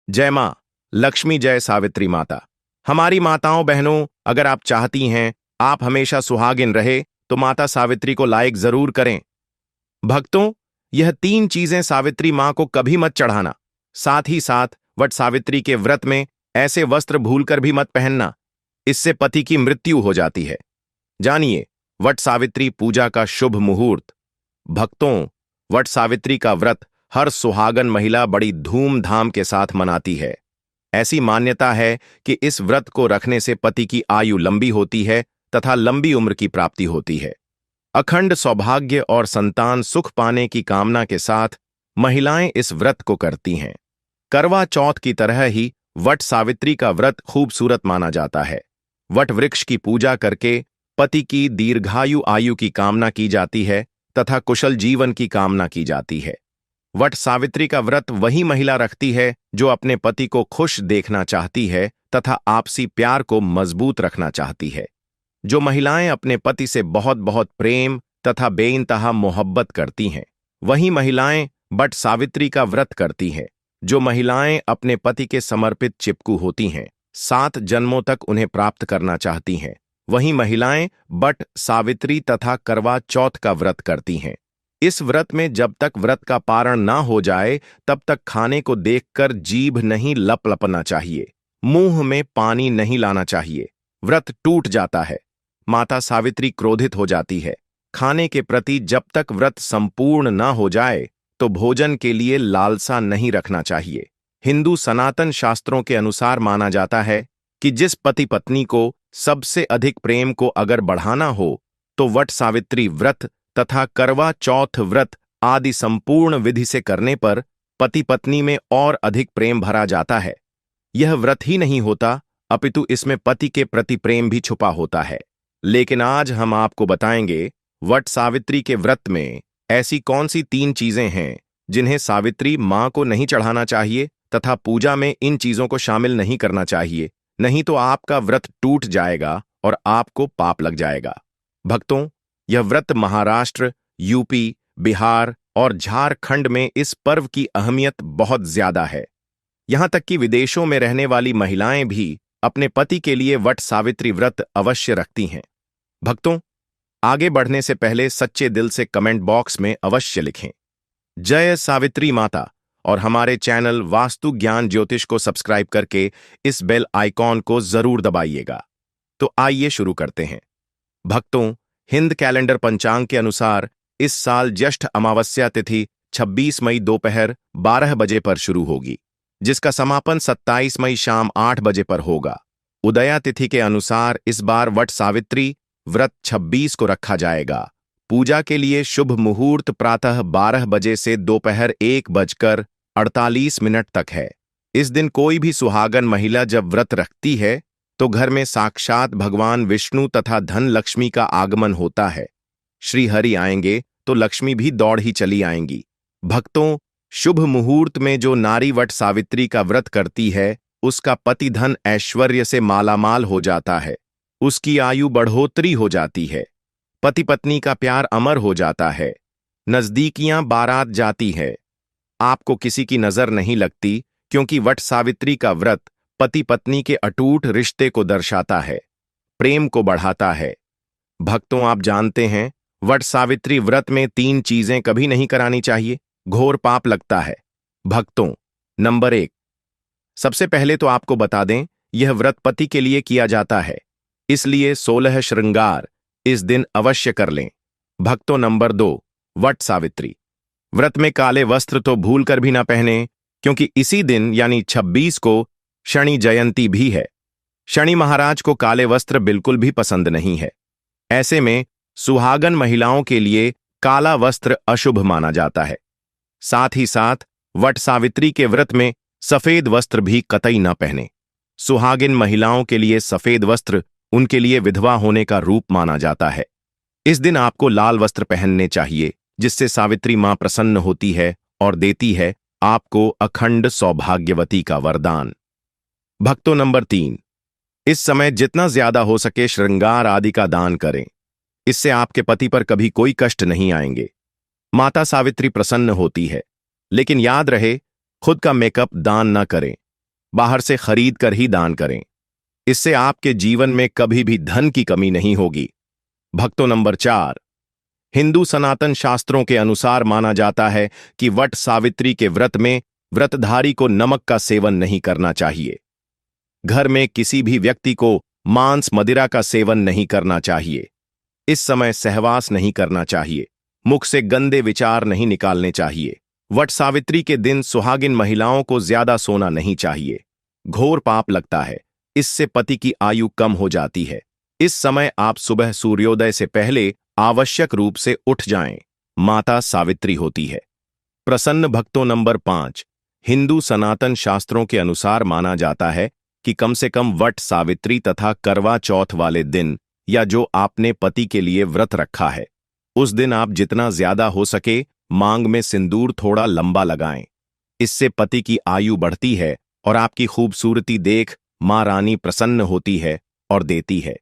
जय मां, लक्ष्मी जय सावित्री माता। हमारी माताओं बहनों, अगर आप चाहती हैं आप हमेशा सुहागिन रहे तो माता सावित्री को लाइक जरूर करें। भक्तों, यह 3 चीजें सावित्री मां को कभी मत चढ़ाना। साथ ही साथ वट सावित्री के व्रत में ऐसे वस्त्र भूलकर भी मत पहनना, इससे पति की मृत्यु हो जाती है। जानिए वट सावित्री पूजा का शुभ मुहूर्त। भक्तों, वट सावित्री का व्रत हर सुहागन महिला बड़ी धूमधाम के साथ मनाती है। ऐसी मान्यता है कि इस व्रत को रखने से पति की आयु लंबी होती है तथा लंबी उम्र की प्राप्ति होती है। अखंड सौभाग्य और संतान सुख पाने की कामना के साथ महिलाएं इस व्रत को करती हैं। करवा चौथ की तरह ही वट सावित्री का व्रत खूबसूरत माना जाता है। वट वृक्ष की पूजा करके पति की दीर्घायु आयु की कामना की जाती है तथा कुशल जीवन की कामना की जाती है। वट सावित्री का व्रत वही महिला रखती है जो अपने पति को खुश देखना चाहती है तथा आपसी प्यार को मजबूत रखना चाहती है। जो महिलाएं अपने पति से बहुत बहुत प्रेम तथा बेइंतहा मोहब्बत करती हैं, वही महिलाएं वट सावित्री का व्रत करती हैं। जो महिलाएं अपने पति के समर्पित चिपकू होती हैं, 7 जन्मों तक उन्हें प्राप्त करना चाहती हैं, वही महिलाएं वट सावित्री तथा करवा चौथ का व्रत करती हैं। इस व्रत में जब तक व्रत का पारण ना हो जाए तब तक खाने को देखकर जीभ नहीं लपलपना चाहिए, मुंह में पानी नहीं लाना चाहिए। व्रत टूट जाता है, माता सावित्री क्रोधित हो जाती है। खाने के प्रति जब तक व्रत संपूर्ण ना हो जाए तो भोजन के लिए लालसा नहीं रखना चाहिए। हिंदू सनातन शास्त्रों के अनुसार माना जाता है कि जिस पति पत्नी को सबसे अधिक प्रेम को अगर बढ़ाना हो तो वट सावित्री व्रत तथा करवा चौथ व्रत आदि संपूर्ण विधि से करने पर पति पत्नी में और अधिक प्रेम भरा जाता है। यह व्रत ही नहीं होता अपितु इसमें पति के प्रति प्रेम भी छुपा होता है। लेकिन आज हम आपको बताएंगे वट सावित्री के व्रत में ऐसी कौन सी 3 चीजें हैं जिन्हें सावित्री मां को नहीं चढ़ाना चाहिए तथा पूजा में इन चीजों को शामिल नहीं करना चाहिए, नहीं तो आपका व्रत टूट जाएगा और आपको पाप लग जाएगा। भक्तों, यह व्रत महाराष्ट्र, यूपी, बिहार और झारखंड में इस पर्व की अहमियत बहुत ज्यादा है। यहां तक कि विदेशों में रहने वाली महिलाएं भी अपने पति के लिए वट सावित्री व्रत अवश्य रखती हैं। भक्तों, आगे बढ़ने से पहले सच्चे दिल से कमेंट बॉक्स में अवश्य लिखें जय सावित्री माता और हमारे चैनल वास्तु ज्ञान ज्योतिष को सब्सक्राइब करके इस बेल आइकॉन को जरूर दबाइएगा। तो आइए शुरू करते हैं। भक्तों, हिंद कैलेंडर पंचांग के अनुसार इस साल ज्येष्ठ अमावस्या तिथि 26 मई दोपहर 12 बजे पर शुरू होगी, जिसका समापन 27 मई शाम 8 बजे पर होगा। उदया तिथि के अनुसार इस बार वट सावित्री व्रत 26 को रखा जाएगा। पूजा के लिए शुभ मुहूर्त प्रातः 12 बजे से दोपहर 1:48 तक है। इस दिन कोई भी सुहागन महिला जब व्रत रखती है तो घर में साक्षात भगवान विष्णु तथा धन लक्ष्मी का आगमन होता है। श्री हरि आएंगे तो लक्ष्मी भी दौड़ ही चली आएंगी। भक्तों, शुभ मुहूर्त में जो नारी वट सावित्री का व्रत करती है उसका पति धन ऐश्वर्य से मालामाल हो जाता है, उसकी आयु बढ़ोतरी हो जाती है, पति पत्नी का प्यार अमर हो जाता है, नजदीकियां बारात जाती है, आपको किसी की नजर नहीं लगती, क्योंकि वट सावित्री का व्रत पति पत्नी के अटूट रिश्ते को दर्शाता है, प्रेम को बढ़ाता है। भक्तों, आप जानते हैं वट सावित्री व्रत में 3 चीजें कभी नहीं करानी चाहिए, घोर पाप लगता है। भक्तों, नंबर 1, सबसे पहले तो आपको बता दें यह व्रत पति के लिए किया जाता है, इसलिए 16 श्रृंगार इस दिन अवश्य कर लें। भक्तों, नंबर 2, वट सावित्री व्रत में काले वस्त्र तो भूल कर भी ना पहने, क्योंकि इसी दिन यानी 26 को शनि जयंती भी है। शनि महाराज को काले वस्त्र बिल्कुल भी पसंद नहीं है। ऐसे में सुहागन महिलाओं के लिए काला वस्त्र अशुभ माना जाता है। साथ ही साथ वट सावित्री के व्रत में सफेद वस्त्र भी कतई न पहने। सुहागिन महिलाओं के लिए सफेद वस्त्र उनके लिए विधवा होने का रूप माना जाता है। इस दिन आपको लाल वस्त्र पहनने चाहिए, जिससे सावित्री मां प्रसन्न होती है और देती है आपको अखंड सौभाग्यवती का वरदान। भक्तों, नंबर 3, इस समय जितना ज्यादा हो सके श्रृंगार आदि का दान करें, इससे आपके पति पर कभी कोई कष्ट नहीं आएंगे। माता सावित्री प्रसन्न होती है, लेकिन याद रहे खुद का मेकअप दान न करें, बाहर से खरीद कर ही दान करें। इससे आपके जीवन में कभी भी धन की कमी नहीं होगी। भक्तों, नंबर 4, हिंदू सनातन शास्त्रों के अनुसार माना जाता है कि वट सावित्री के व्रत में व्रतधारी को नमक का सेवन नहीं करना चाहिए। घर में किसी भी व्यक्ति को मांस मदिरा का सेवन नहीं करना चाहिए। इस समय सहवास नहीं करना चाहिए। मुख से गंदे विचार नहीं निकालने चाहिए। वट सावित्री के दिन सुहागिन महिलाओं को ज्यादा सोना नहीं चाहिए। घोर पाप लगता है। इससे पति की आयु कम हो जाती है। इस समय आप सुबह सूर्योदय से पहले आवश्यक रूप से उठ जाएं। माता सावित्री होती है। प्रसन्न भक्तों, नंबर 5, हिंदू सनातन शास्त्रों के अनुसार माना जाता है कि कम से कम वट सावित्री तथा करवा चौथ वाले दिन या जो आपने पति के लिए व्रत रखा है उस दिन आप जितना ज्यादा हो सके मांग में सिंदूर थोड़ा लंबा लगाएं। इससे पति की आयु बढ़ती है और आपकी खूबसूरती देख मां रानी प्रसन्न होती है और देती है।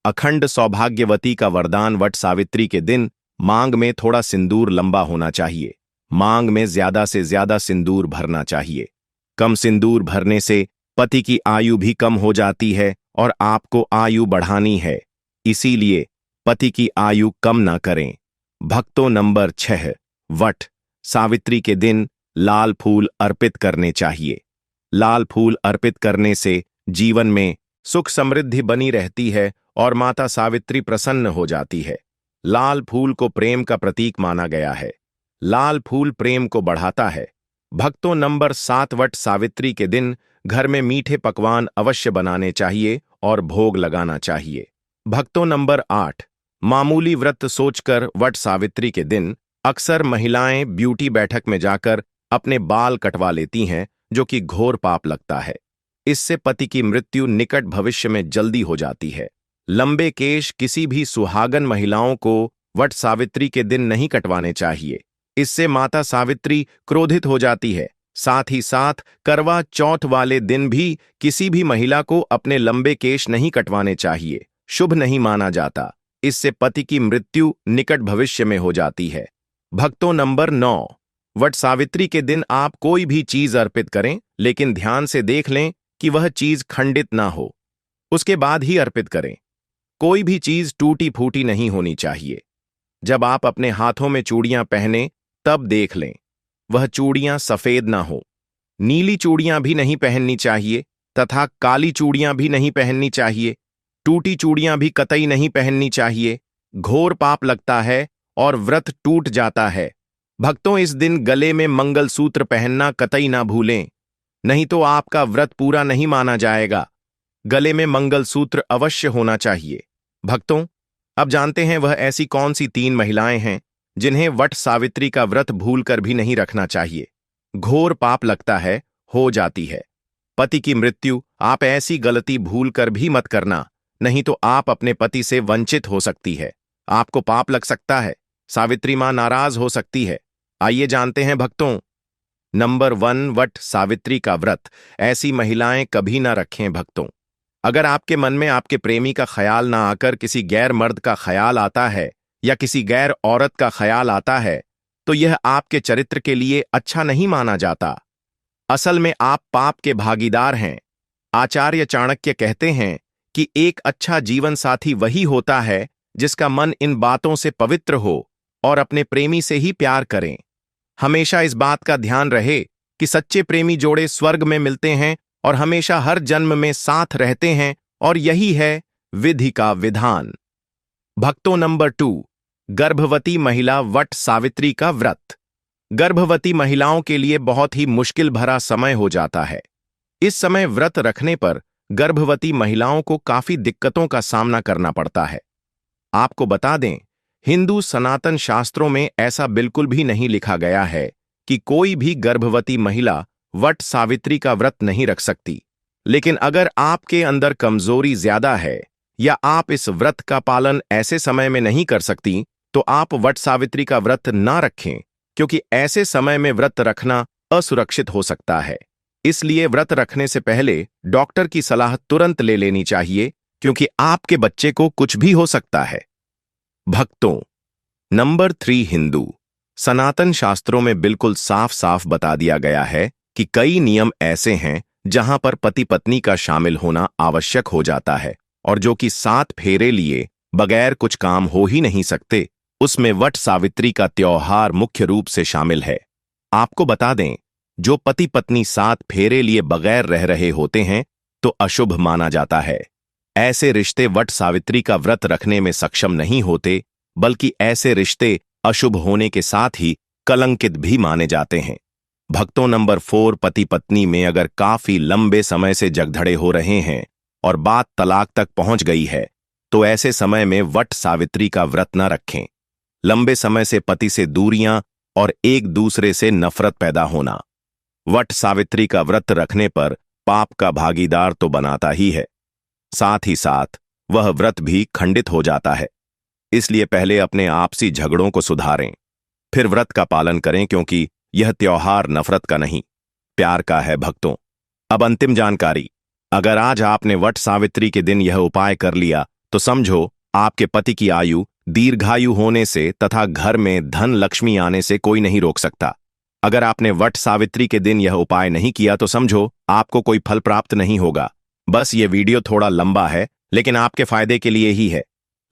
अखंड सौभाग्यवती का वरदान वट सावित्री के दिन मांग में थोड़ा सिंदूर लंबा होना चाहिए। मांग में ज्यादा से ज्यादा सिंदूर भरना चाहिए। कम सिंदूर भरने से पति की आयु भी कम हो जाती है और आपको आयु बढ़ानी है, इसीलिए पति की आयु कम ना करें। भक्तों, नंबर 6, वट सावित्री के दिन लाल फूल अर्पित करने चाहिए। लाल फूल अर्पित करने से जीवन में सुख समृद्धि बनी रहती है और माता सावित्री प्रसन्न हो जाती है। लाल फूल को प्रेम का प्रतीक माना गया है। लाल फूल प्रेम को बढ़ाता है। भक्तों, नंबर 7, वट सावित्री के दिन घर में मीठे पकवान अवश्य बनाने चाहिए और भोग लगाना चाहिए। भक्तों, नंबर 8, मामूली व्रत सोचकर वट सावित्री के दिन अक्सर महिलाएं ब्यूटी बैठक में जाकर अपने बाल कटवा लेती हैं, जो कि घोर पाप लगता है। इससे पति की मृत्यु निकट भविष्य में जल्दी हो जाती है। लंबे केश किसी भी सुहागन महिलाओं को वट सावित्री के दिन नहीं कटवाने चाहिए। इससे माता सावित्री क्रोधित हो जाती है। साथ ही साथ करवा चौथ वाले दिन भी किसी भी महिला को अपने लंबे केश नहीं कटवाने चाहिए। शुभ नहीं माना जाता। इससे पति की मृत्यु निकट भविष्य में हो जाती है। भक्तों, नंबर 9, वट सावित्री के दिन आप कोई भी चीज अर्पित करें, लेकिन ध्यान से देख लें कि वह चीज खंडित ना हो। उसके बाद ही अर्पित करें। कोई भी चीज टूटी फूटी नहीं होनी चाहिए। जब आप अपने हाथों में चूड़ियां पहने तब देख लें वह चूड़ियां सफेद ना हो। नीली चूड़ियां भी नहीं पहननी चाहिए तथा काली चूड़ियां भी नहीं पहननी चाहिए। टूटी चूड़ियां भी कतई नहीं पहननी चाहिए। घोर पाप लगता है और व्रत टूट जाता है। भक्तों, इस दिन गले में मंगलसूत्र पहनना कतई ना भूलें, नहीं तो आपका व्रत पूरा नहीं माना जाएगा। गले में मंगलसूत्र अवश्य होना चाहिए। भक्तों, अब जानते हैं वह ऐसी कौन सी 3 महिलाएं हैं जिन्हें वट सावित्री का व्रत भूलकर भी नहीं रखना चाहिए। घोर पाप लगता है, हो जाती है। पति की मृत्यु आप ऐसी गलती भूलकर भी मत करना, नहीं तो आप अपने पति से वंचित हो सकती है। आपको पाप लग सकता है। सावित्री मां नाराज हो सकती है। आइए जानते हैं भक्तों। नंबर 1, वट सावित्री का व्रत ऐसी महिलाएं कभी ना रखें। भक्तों, अगर आपके मन में आपके प्रेमी का ख्याल ना आकर किसी गैर मर्द का ख्याल आता है या किसी गैर औरत का ख्याल आता है, तो यह आपके चरित्र के लिए अच्छा नहीं माना जाता। असल में आप पाप के भागीदार हैं। आचार्य चाणक्य कहते हैं कि एक अच्छा जीवन साथी वही होता है जिसका मन इन बातों से पवित्र हो और अपने प्रेमी से ही प्यार करें। हमेशा इस बात का ध्यान रहे कि सच्चे प्रेमी जोड़े स्वर्ग में मिलते हैं और हमेशा हर जन्म में साथ रहते हैं, और यही है विधि का विधान। भक्तों, नंबर 2, गर्भवती महिला वट सावित्री का व्रत। गर्भवती महिलाओं के लिए बहुत ही मुश्किल भरा समय हो जाता है। इस समय व्रत रखने पर गर्भवती महिलाओं को काफी दिक्कतों का सामना करना पड़ता है। आपको बता दें, हिंदू सनातन शास्त्रों में ऐसा बिल्कुल भी नहीं लिखा गया है कि कोई भी गर्भवती महिला वट सावित्री का व्रत नहीं रख सकती। लेकिन अगर आपके अंदर कमजोरी ज्यादा है या आप इस व्रत का पालन ऐसे समय में नहीं कर सकती, तो आप वट सावित्री का व्रत ना रखें, क्योंकि ऐसे समय में व्रत रखना असुरक्षित हो सकता है। इसलिए व्रत रखने से पहले डॉक्टर की सलाह तुरंत ले लेनी चाहिए, क्योंकि आपके बच्चे को कुछ भी हो सकता है। भक्तों, नंबर 3, हिंदू सनातन शास्त्रों में बिल्कुल साफ साफ बता दिया गया है कि कई नियम ऐसे हैं जहां पर पति पत्नी का शामिल होना आवश्यक हो जाता है और जो कि 7 फेरे लिए बगैर कुछ काम हो ही नहीं सकते, उसमें वट सावित्री का त्योहार मुख्य रूप से शामिल है। आपको बता दें, जो पति पत्नी 7 फेरे लिए बगैर रह रहे होते हैं तो अशुभ माना जाता है। ऐसे रिश्ते वट सावित्री का व्रत रखने में सक्षम नहीं होते, बल्कि ऐसे रिश्ते अशुभ होने के साथ ही कलंकित भी माने जाते हैं। भक्तों, नंबर 4, पति पत्नी में अगर काफी लंबे समय से झगड़े हो रहे हैं और बात तलाक तक पहुंच गई है, तो ऐसे समय में वट सावित्री का व्रत न रखें। लंबे समय से पति से दूरियां और एक दूसरे से नफरत पैदा होना। वट सावित्री का व्रत रखने पर पाप का भागीदार तो बनाता ही है, साथ ही साथ वह व्रत भी खंडित हो जाता है। इसलिए पहले अपने आपसी झगड़ों को सुधारें, फिर व्रत का पालन करें, क्योंकि यह त्योहार नफरत का नहीं, प्यार का है। भक्तों, अब अंतिम जानकारी। अगर आज आपने वट सावित्री के दिन यह उपाय कर लिया तो समझो आपके पति की आयु दीर्घायु होने से तथा घर में धन लक्ष्मी आने से कोई नहीं रोक सकता। अगर आपने वट सावित्री के दिन यह उपाय नहीं किया तो समझो आपको कोई फल प्राप्त नहीं होगा। बस ये वीडियो थोड़ा लंबा है, लेकिन आपके फायदे के लिए ही है।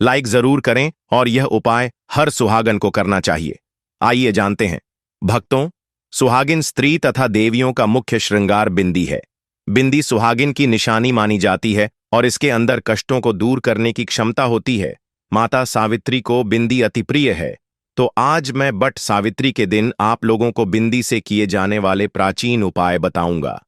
लाइक जरूर करें और यह उपाय हर सुहागन को करना चाहिए। आइए जानते हैं। भक्तों, सुहागिन स्त्री तथा देवियों का मुख्य श्रृंगार बिंदी है। बिंदी सुहागिन की निशानी मानी जाती है और इसके अंदर कष्टों को दूर करने की क्षमता होती है। माता सावित्री को बिंदी अति प्रिय है, तो आज मैं वट सावित्री के दिन आप लोगों को बिंदी से किए जाने वाले प्राचीन उपाय बताऊंगा।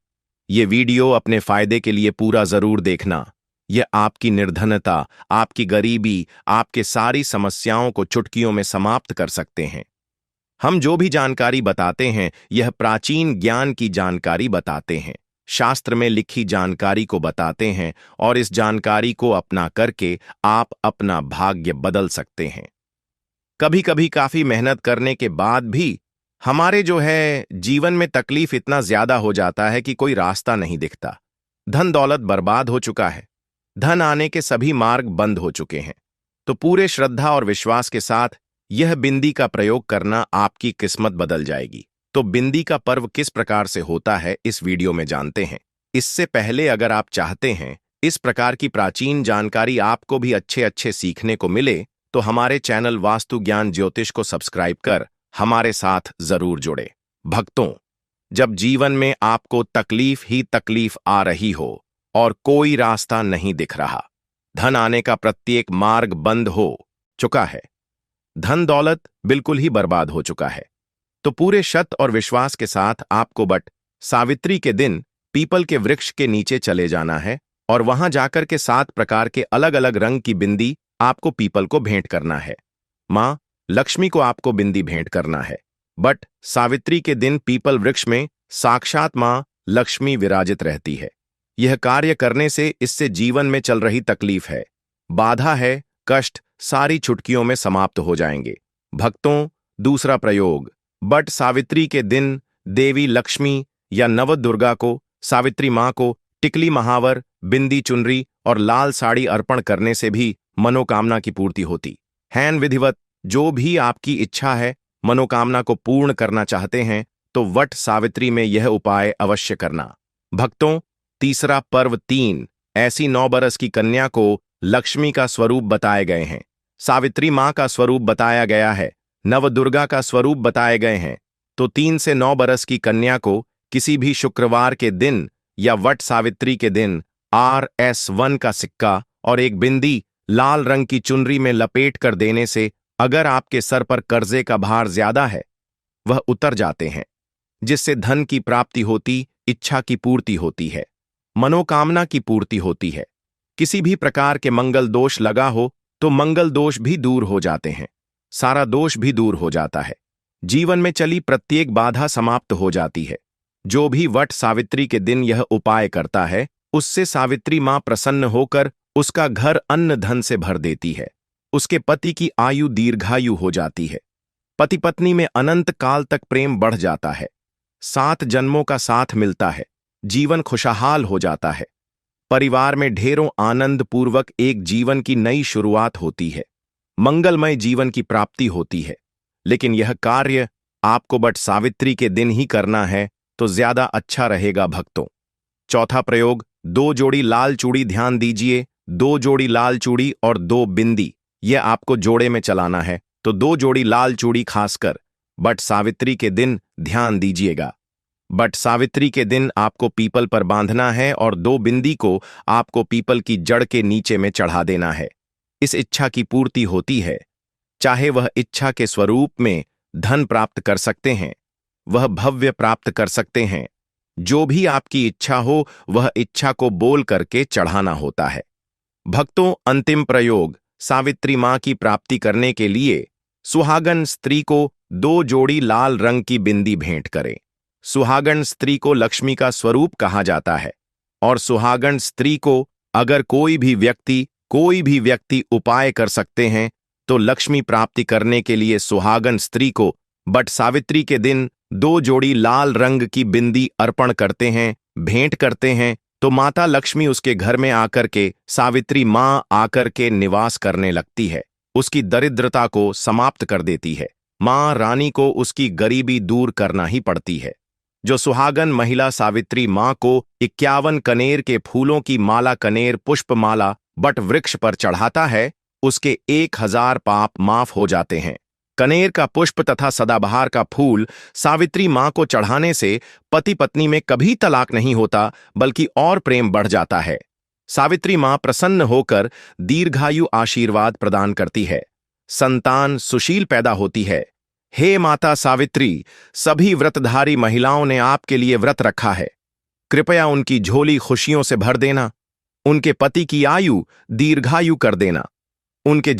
ये वीडियो अपने फायदे के लिए पूरा जरूर देखना। यह आपकी निर्धनता, आपकी गरीबी, आपके सारी समस्याओं को चुटकियों में समाप्त कर सकते हैं। हम जो भी जानकारी बताते हैं, यह प्राचीन ज्ञान की जानकारी बताते हैं, शास्त्र में लिखी जानकारी को बताते हैं, और इस जानकारी को अपना करके आप अपना भाग्य बदल सकते हैं। कभी कभी काफी मेहनत करने के बाद भी हमारे जो है जीवन में तकलीफ इतना ज्यादा हो जाता है कि कोई रास्ता नहीं दिखता। धन दौलत बर्बाद हो चुका है, धन आने के सभी मार्ग बंद हो चुके हैं। तो पूरे श्रद्धा और विश्वास के साथ यह बिंदी का प्रयोग करना, आपकी किस्मत बदल जाएगी। तो बिंदी का पर्व किस प्रकार से होता है, इस वीडियो में जानते हैं। इससे पहले अगर आप चाहते हैं इस प्रकार की प्राचीन जानकारी आपको भी अच्छे सीखने को मिले, तो हमारे चैनल वास्तु ज्ञान ज्योतिष को सब्सक्राइब कर हमारे साथ जरूर जुड़े। भक्तों, जब जीवन में आपको तकलीफ ही तकलीफ आ रही हो और कोई रास्ता नहीं दिख रहा, धन आने का प्रत्येक मार्ग बंद हो चुका है, धन दौलत बिल्कुल ही बर्बाद हो चुका है, तो पूरे शत और विश्वास के साथ आपको वट सावित्री के दिन पीपल के वृक्ष के नीचे चले जाना है और वहां जाकर के 7 प्रकार के अलग अलग रंग की बिंदी आपको पीपल को भेंट करना है। मां लक्ष्मी को आपको बिंदी भेंट करना है। बट सावित्री के दिन पीपल वृक्ष में साक्षात मां लक्ष्मी विराजित रहती है। यह कार्य करने से इससे जीवन में चल रही तकलीफ है, बाधा है, कष्ट सारी चुटकियों में समाप्त हो जाएंगे। भक्तों, दूसरा प्रयोग। बट सावित्री के दिन देवी लक्ष्मी या नवदुर्गा को, सावित्री मां को टिकली महावर, बिंदी चुनरी और लाल साड़ी अर्पण करने से भी मनोकामना की पूर्ति होती है। विधिवत जो भी आपकी इच्छा है, मनोकामना को पूर्ण करना चाहते हैं, तो वट सावित्री में यह उपाय अवश्य करना। भक्तों, तीसरा पर्व 3, ऐसी 9 बरस की कन्या को लक्ष्मी का स्वरूप बताए गए हैं, सावित्री मां का स्वरूप बताया गया है, नवदुर्गा का स्वरूप बताए गए हैं। तो 3 से 9 बरस की कन्या को किसी भी शुक्रवार के दिन या वट सावित्री के दिन RS1 का सिक्का और एक बिंदी लाल रंग की चुनरी में लपेट कर देने से अगर आपके सर पर कर्जे का भार ज्यादा है, वह उतर जाते हैं, जिससे धन की प्राप्ति होती, इच्छा की पूर्ति होती है, मनोकामना की पूर्ति होती है। किसी भी प्रकार के मंगल दोष लगा हो तो मंगल दोष भी दूर हो जाते हैं, सारा दोष भी दूर हो जाता है, जीवन में चली प्रत्येक बाधा समाप्त हो जाती है। जो भी वट सावित्री के दिन यह उपाय करता है, उससे सावित्री मां प्रसन्न होकर उसका घर अन्न धन से भर देती है, उसके पति की आयु दीर्घायु हो जाती है, पति पत्नी में अनंत काल तक प्रेम बढ़ जाता है, 7 जन्मों का साथ मिलता है, जीवन खुशहाल हो जाता है, परिवार में ढेरों आनंद पूर्वक एक जीवन की नई शुरुआत होती है, मंगलमय जीवन की प्राप्ति होती है। लेकिन यह कार्य आपको वट सावित्री के दिन ही करना है, तो ज्यादा अच्छा रहेगा। भक्तों, चौथा प्रयोग, 2 जोड़ी लाल चूड़ी। ध्यान दीजिए, 2 जोड़ी लाल चूड़ी और 2 बिंदी, यह आपको जोड़े में चलाना है, तो 2 जोड़ी लाल चूड़ी खासकर बट सावित्री के दिन ध्यान दीजिएगा। बट सावित्री के दिन आपको पीपल पर बांधना है और 2 बिंदी को आपको पीपल की जड़ के नीचे में चढ़ा देना है। इस इच्छा की पूर्ति होती है। चाहे वह इच्छा के स्वरूप में धन प्राप्त कर सकते हैं, वह भव्य प्राप्त कर सकते हैं। जो भी आपकी इच्छा हो वह इच्छा को बोल करके चढ़ाना होता है। भक्तों, अंतिम प्रयोग, सावित्री मां की प्राप्ति करने के लिए सुहागन स्त्री को 2 जोड़ी लाल रंग की बिंदी भेंट करें। सुहागन स्त्री को लक्ष्मी का स्वरूप कहा जाता है और सुहागन स्त्री को अगर कोई भी व्यक्ति उपाय कर सकते हैं तो लक्ष्मी प्राप्ति करने के लिए सुहागन स्त्री को बट सावित्री के दिन 2 जोड़ी लाल रंग की बिंदी अर्पण करते हैं, भेंट करते हैं, तो माता लक्ष्मी उसके घर में आकर के, सावित्री मां आकर के निवास करने लगती है, उसकी दरिद्रता को समाप्त कर देती है। मां रानी को उसकी गरीबी दूर करना ही पड़ती है। जो सुहागन महिला सावित्री मां को 51 कनेर के फूलों की माला, कनेर पुष्प माला बट वृक्ष पर चढ़ाता है, उसके 1000 पाप माफ हो जाते हैं। कनेर का पुष्प तथा सदाबहार का फूल सावित्री मां को चढ़ाने से पति पत्नी में कभी तलाक नहीं होता, बल्कि और प्रेम बढ़ जाता है। सावित्री मां प्रसन्न होकर दीर्घायु आशीर्वाद प्रदान करती है, संतान सुशील पैदा होती है। हे माता सावित्री, सभी व्रतधारी महिलाओं ने आपके लिए व्रत रखा है, कृपया उनकी झोली खुशियों से भर देना, उनके पति की आयु दीर्घायु कर देना, उनके